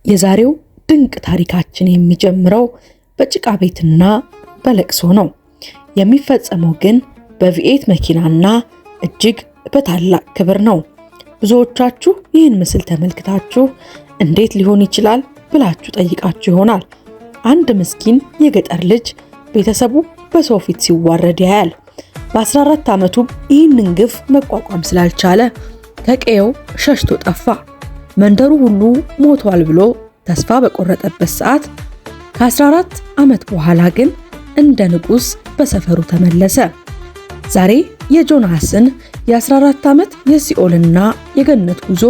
የዛሬው ድንቅ ታሪካችን የሚጀምረው በጭቃ ቤትና በለቅሶ ነው። የሚፈጸመው ግን በቪኤት መኪናና እጅግ በታላቅ ክብር ነው። ብዙዎቻችሁ ይህን ምስል ተመልክታችሁ እንዴት ሊሆን ይችላል ብላችሁ ጠይቃችሁ ይሆናል። አንድ ምስኪን የገጠር ልጅ ቤተሰቡ በሰው ፊት ሲዋረድ ያያል። በ14 ዓመቱ ይህንን ግፍ መቋቋም ስላልቻለ ከቀየው ሸሽቶ ጠፋ። መንደሩ ሁሉ ሞቷል ብሎ ተስፋ በቆረጠበት ሰዓት ከ14 ዓመት በኋላ ግን እንደ ንጉስ በሰፈሩ ተመለሰ። ዛሬ የጆናስን የ14 ዓመት የሲኦልና የገነት ጉዞ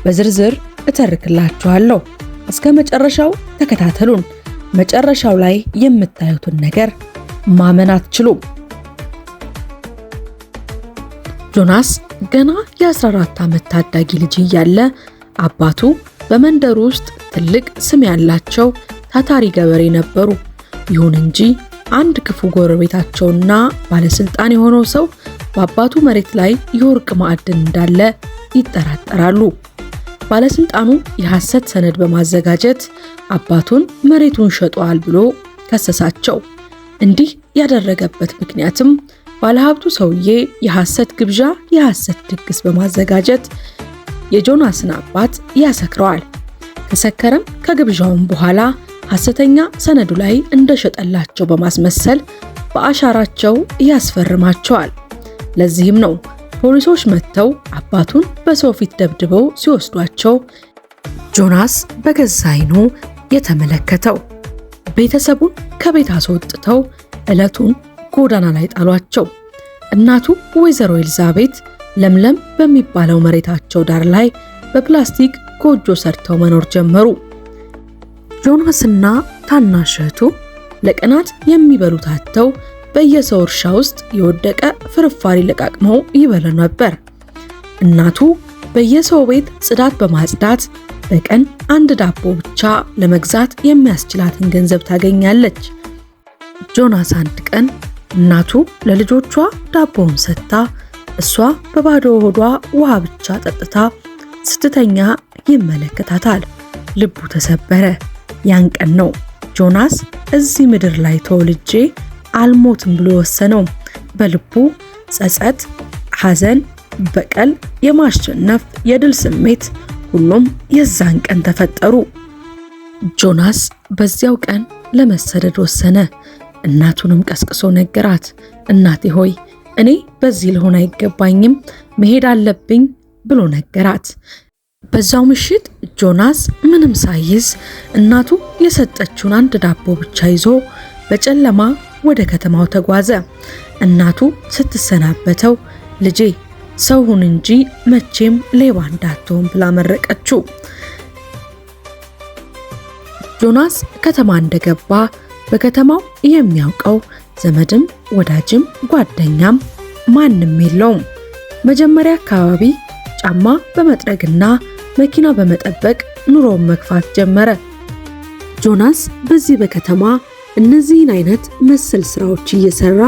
በዝርዝር እተርክላችኋለሁ። እስከ መጨረሻው ተከታተሉን። መጨረሻው ላይ የምታዩትን ነገር ማመን አትችሉም። ጆናስ ገና የ14 ዓመት ታዳጊ ልጅ እያለ አባቱ በመንደሩ ውስጥ ትልቅ ስም ያላቸው ታታሪ ገበሬ ነበሩ። ይሁን እንጂ አንድ ክፉ ጎረቤታቸውና ባለስልጣን የሆነው ሰው በአባቱ መሬት ላይ የወርቅ ማዕድን እንዳለ ይጠራጠራሉ። ባለስልጣኑ የሐሰት ሰነድ በማዘጋጀት አባቱን መሬቱን ሸጧል ብሎ ከሰሳቸው። እንዲህ ያደረገበት ምክንያትም ባለሀብቱ ሰውዬ የሐሰት ግብዣ፣ የሐሰት ድግስ በማዘጋጀት የጆናስን አባት ያሰክረዋል። ከሰከረም ከግብዣውም በኋላ ሐሰተኛ ሰነዱ ላይ እንደሸጠላቸው በማስመሰል በአሻራቸው ያስፈርማቸዋል። ለዚህም ነው ፖሊሶች መጥተው አባቱን በሰው ፊት ደብድበው ሲወስዷቸው ጆናስ በገዛ ዓይኑ የተመለከተው። ቤተሰቡን ከቤት አስወጥተው ዕለቱን ጎዳና ላይ ጣሏቸው። እናቱ ወይዘሮ ኤልዛቤት ለምለም በሚባለው መሬታቸው ዳር ላይ በፕላስቲክ ጎጆ ሰርተው መኖር ጀመሩ። ጆናስና ታናሽ እህቱ ለቀናት የሚበሉት አጥተው በየሰው እርሻ ውስጥ የወደቀ ፍርፋሪ ለቃቅመው ይበሉ ነበር። እናቱ በየሰው ቤት ጽዳት በማጽዳት በቀን አንድ ዳቦ ብቻ ለመግዛት የሚያስችላትን ገንዘብ ታገኛለች። ጆናስ አንድ ቀን እናቱ ለልጆቿ ዳቦውን ሰጥታ እሷ በባዶ ሆዷ ውሃ ብቻ ጠጥታ ስትተኛ ይመለከታታል። ልቡ ተሰበረ። ያን ቀን ነው ጆናስ እዚህ ምድር ላይ ተወልጄ አልሞትም ብሎ ወሰነው። በልቡ ጸጸት፣ ሐዘን፣ በቀል፣ የማሸነፍ የድል ስሜት ሁሉም የዛን ቀን ተፈጠሩ። ጆናስ በዚያው ቀን ለመሰደድ ወሰነ። እናቱንም ቀስቅሶ ነገራት። እናቴ ሆይ እኔ በዚህ ልሆን አይገባኝም፣ መሄድ አለብኝ ብሎ ነገራት። በዛው ምሽት ጆናስ ምንም ሳይዝ እናቱ የሰጠችውን አንድ ዳቦ ብቻ ይዞ በጨለማ ወደ ከተማው ተጓዘ። እናቱ ስትሰናበተው ልጄ ሰው ሁን እንጂ መቼም ሌባ እንዳትሆን ብላ መረቀችው። ጆናስ ከተማ እንደገባ በከተማው የሚያውቀው ዘመድም ወዳጅም ጓደኛም ማንም የለውም። መጀመሪያ አካባቢ ጫማ በመጥረግና መኪና በመጠበቅ ኑሮውን መግፋት ጀመረ። ጆናስ በዚህ በከተማ እነዚህን አይነት መሰል ስራዎች እየሰራ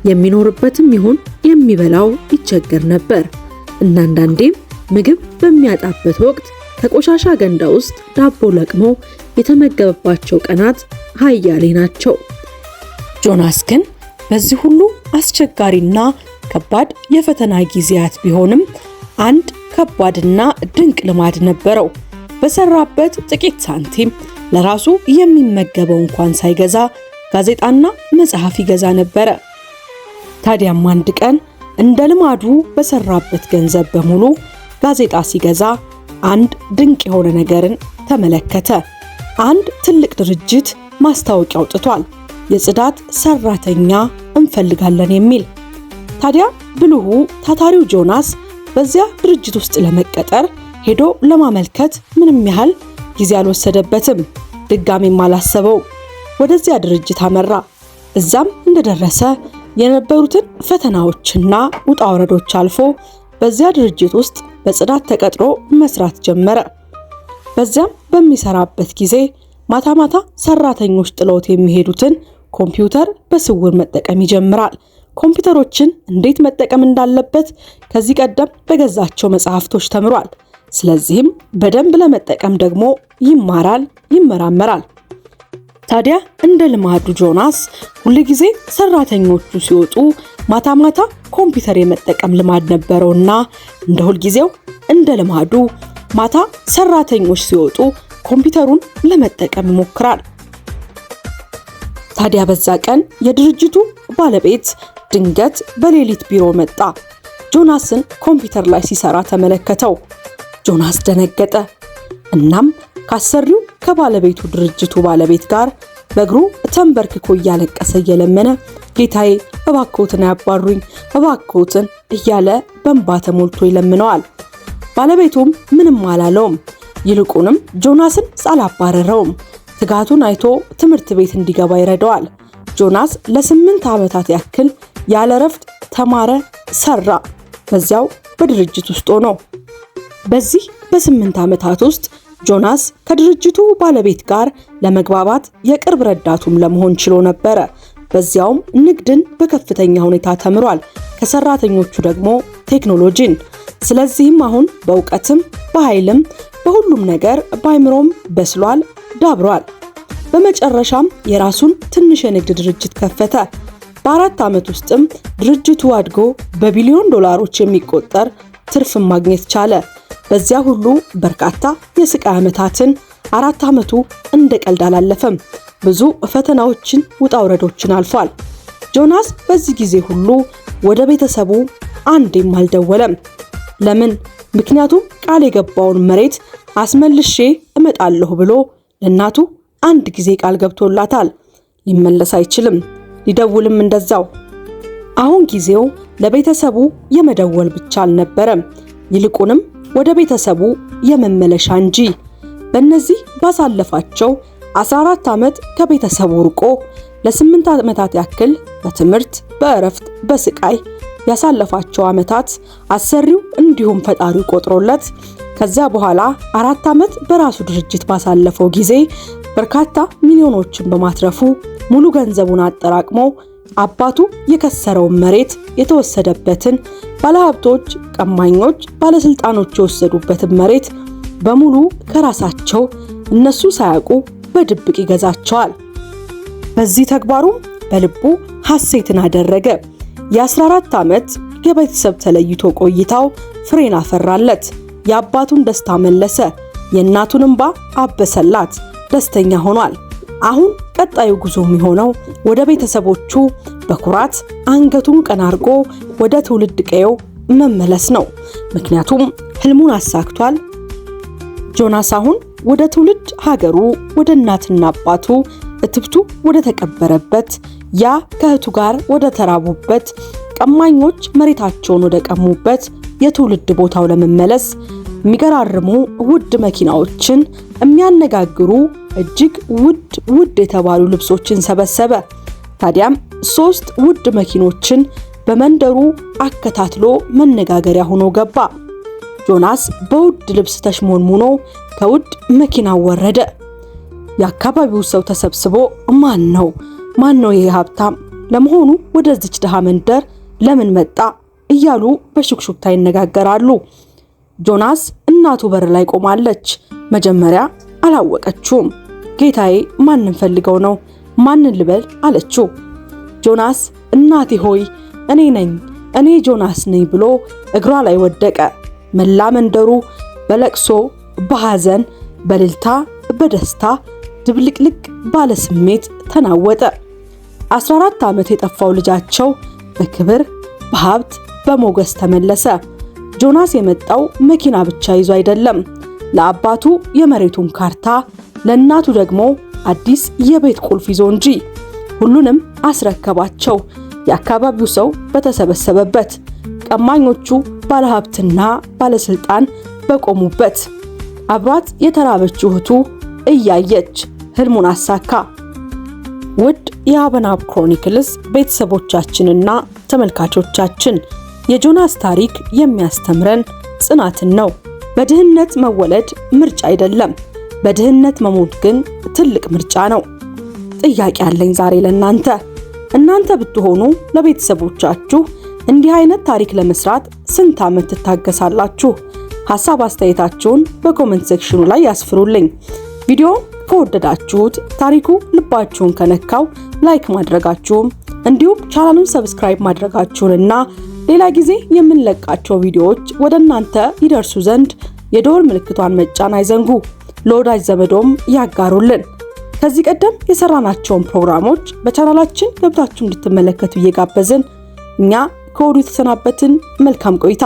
የሚኖርበትም ይሁን የሚበላው ይቸገር ነበር። እና አንዳንዴም ምግብ በሚያጣበት ወቅት ከቆሻሻ ገንዳ ውስጥ ዳቦ ለቅሞ የተመገበባቸው ቀናት ሀያሌ ናቸው። ጆናስ ግን በዚህ ሁሉ አስቸጋሪና ከባድ የፈተና ጊዜያት ቢሆንም አንድ ከባድና ድንቅ ልማድ ነበረው። በሰራበት ጥቂት ሳንቲም ለራሱ የሚመገበው እንኳን ሳይገዛ ጋዜጣና መጽሐፍ ይገዛ ነበረ። ታዲያም አንድ ቀን እንደ ልማዱ በሰራበት ገንዘብ በሙሉ ጋዜጣ ሲገዛ አንድ ድንቅ የሆነ ነገርን ተመለከተ። አንድ ትልቅ ድርጅት ማስታወቂያ አውጥቷል። የጽዳት ሰራተኛ እንፈልጋለን የሚል። ታዲያ ብልሁ ታታሪው ጆናስ በዚያ ድርጅት ውስጥ ለመቀጠር ሄዶ ለማመልከት ምንም ያህል ጊዜ አልወሰደበትም። ድጋሜም አላሰበው። ወደዚያ ድርጅት አመራ። እዛም እንደደረሰ የነበሩትን ፈተናዎችና ውጣ ወረዶች አልፎ በዚያ ድርጅት ውስጥ በጽዳት ተቀጥሮ መስራት ጀመረ። በዚያም በሚሰራበት ጊዜ ማታ ማታ ሰራተኞች ጥለውት የሚሄዱትን ኮምፒውተር በስውር መጠቀም ይጀምራል። ኮምፒውተሮችን እንዴት መጠቀም እንዳለበት ከዚህ ቀደም በገዛቸው መጽሐፍቶች ተምሯል። ስለዚህም በደንብ ለመጠቀም ደግሞ ይማራል፣ ይመራመራል። ታዲያ እንደ ልማዱ ጆናስ ሁልጊዜ ሰራተኞቹ ሲወጡ ማታ ማታ ኮምፒውተር የመጠቀም ልማድ ነበረውና እንደ ሁልጊዜው እንደ ልማዱ ማታ ሰራተኞች ሲወጡ ኮምፒውተሩን ለመጠቀም ይሞክራል። ታዲያ በዛ ቀን የድርጅቱ ባለቤት ድንገት በሌሊት ቢሮ መጣ። ጆናስን ኮምፒውተር ላይ ሲሰራ ተመለከተው። ጆናስ ደነገጠ። እናም ካሰሪው ከባለቤቱ ድርጅቱ ባለቤት ጋር በእግሩ ተንበርክኮ እያለቀሰ እየለመነ ጌታዬ እባክዎትን ያባሩኝ እባክዎትን እያለ በእንባ ተሞልቶ ይለምነዋል። ባለቤቱም ምንም አላለውም። ይልቁንም ጆናስን አላባረረውም። ትጋቱን አይቶ ትምህርት ቤት እንዲገባ ይረዳዋል። ጆናስ ለ8 ዓመታት ያክል ያለ ረፍት ተማረ፣ ሰራ። በዚያው በድርጅት ውስጥ ሆኖ በዚህ በ8 ዓመታት ውስጥ ጆናስ ከድርጅቱ ባለቤት ጋር ለመግባባት የቅርብ ረዳቱም ለመሆን ችሎ ነበረ። በዚያውም ንግድን በከፍተኛ ሁኔታ ተምሯል፣ ከሰራተኞቹ ደግሞ ቴክኖሎጂን። ስለዚህም አሁን በእውቀትም በኃይልም በሁሉም ነገር በአይምሮም በስሏል፣ ዳብሯል። በመጨረሻም የራሱን ትንሽ የንግድ ድርጅት ከፈተ። በ4 ዓመት ውስጥም ድርጅቱ አድጎ በቢሊዮን ዶላሮች የሚቆጠር ትርፍን ማግኘት ቻለ። በዚያ ሁሉ በርካታ የስቃይ ዓመታትን 4 ዓመቱ እንደ ቀልድ አላለፈም። ብዙ ፈተናዎችን፣ ውጣ ውረዶችን አልፏል። ጆናስ በዚህ ጊዜ ሁሉ ወደ ቤተሰቡ አንዴም አልደወለም። ለምን? ምክንያቱም ቃል የገባውን መሬት አስመልሼ እመጣለሁ ብሎ ለእናቱ አንድ ጊዜ ቃል ገብቶላታል። ሊመለስ አይችልም፣ ሊደውልም እንደዛው። አሁን ጊዜው ለቤተሰቡ የመደወል ብቻ አልነበረም፣ ይልቁንም ወደ ቤተሰቡ የመመለሻ እንጂ። በእነዚህ ባሳለፋቸው 14 ዓመት ከቤተሰቡ ርቆ ለ8 ዓመታት ያክል በትምህርት በእረፍት በስቃይ ያሳለፋቸው ዓመታት አሰሪው እንዲሁም ፈጣሪው ቆጥሮለት ከዚያ በኋላ 4 ዓመት በራሱ ድርጅት ባሳለፈው ጊዜ በርካታ ሚሊዮኖችን በማትረፉ ሙሉ ገንዘቡን አጠራቅሞ አባቱ የከሰረውን መሬት የተወሰደበትን፣ ባለሀብቶች፣ ቀማኞች፣ ባለስልጣኖች የወሰዱበትን መሬት በሙሉ ከራሳቸው እነሱ ሳያውቁ በድብቅ ይገዛቸዋል። በዚህ ተግባሩም በልቡ ሐሴትን አደረገ። የ14 ዓመት የቤተሰብ ተለይቶ ቆይታው ፍሬን አፈራለት። የአባቱን ደስታ መለሰ፣ የእናቱን እንባ አበሰላት። ደስተኛ ሆኗል። አሁን ቀጣዩ ጉዞ የሚሆነው ወደ ቤተሰቦቹ በኩራት አንገቱን ቀና አድርጎ ወደ ትውልድ ቀየው መመለስ ነው። ምክንያቱም ህልሙን አሳክቷል። ጆናስ አሁን ወደ ትውልድ ሀገሩ ወደ እናትና አባቱ እትብቱ ወደ ተቀበረበት፣ ያ ከእህቱ ጋር ወደ ተራቡበት፣ ቀማኞች መሬታቸውን ወደ ቀሙበት የትውልድ ቦታው ለመመለስ የሚገራርሙ ውድ መኪናዎችን፣ የሚያነጋግሩ እጅግ ውድ የተባሉ ልብሶችን ሰበሰበ። ታዲያም 3 ውድ መኪኖችን በመንደሩ አከታትሎ መነጋገሪያ ሆኖ ገባ። ጆናስ በውድ ልብስ ተሽሞንሙኖ ከውድ መኪናው ወረደ። የአካባቢው ሰው ተሰብስቦ ማን ነው ይሄ ሀብታም? ለመሆኑ ወደዚች ድሃ መንደር ለምን መጣ? እያሉ በሹክሹክታ ይነጋገራሉ። ጆናስ እናቱ በር ላይ ቆማለች። መጀመሪያ አላወቀችውም። ጌታዬ ማንን ፈልገው ነው? ማንን ልበል አለችው። ጆናስ እናቴ ሆይ እኔ ጆናስ ነኝ ብሎ እግሯ ላይ ወደቀ። መላ መንደሩ በለቅሶ በሐዘን በእልልታ በደስታ ድብልቅልቅ ባለ ስሜት ተናወጠ። 14 ዓመት የጠፋው ልጃቸው በክብር በሀብት በሞገስ ተመለሰ። ጆናስ የመጣው መኪና ብቻ ይዞ አይደለም። ለአባቱ የመሬቱን ካርታ፣ ለእናቱ ደግሞ አዲስ የቤት ቁልፍ ይዞ እንጂ። ሁሉንም አስረከባቸው የአካባቢው ሰው በተሰበሰበበት፣ ቀማኞቹ ባለሀብትና ባለስልጣን በቆሙበት። አብሯት የተራበችው እህቱ እያየች ህልሙን አሳካ። ውድ የአበናብ ክሮኒክልስ ቤተሰቦቻችንና ተመልካቾቻችን የጆናስ ታሪክ የሚያስተምረን ጽናትን ነው። በድህነት መወለድ ምርጫ አይደለም፣ በድህነት መሞት ግን ትልቅ ምርጫ ነው። ጥያቄ አለኝ ዛሬ ለእናንተ። እናንተ ብትሆኑ ለቤተሰቦቻችሁ እንዲህ አይነት ታሪክ ለመስራት ስንት ዓመት ትታገሳላችሁ? ሐሳብ አስተያየታችሁን በኮሜንት ሴክሽኑ ላይ ያስፍሩልኝ። ቪዲዮውን ከወደዳችሁት ታሪኩ ልባችሁን ከነካው ላይክ ማድረጋችሁን እንዲሁም ቻናሉን ሰብስክራይብ ማድረጋችሁንና ሌላ ጊዜ የምንለቃቸው ቪዲዮዎች ወደ እናንተ ይደርሱ ዘንድ የደወል ምልክቷን መጫን አይዘንጉ። ለወዳጅ ዘመዶም ያጋሩልን። ከዚህ ቀደም የሰራናቸውን ፕሮግራሞች በቻናላችን ገብታችሁ እንድትመለከቱ እየጋበዝን እኛ ከወዲሁ ተሰናበትን። መልካም ቆይታ።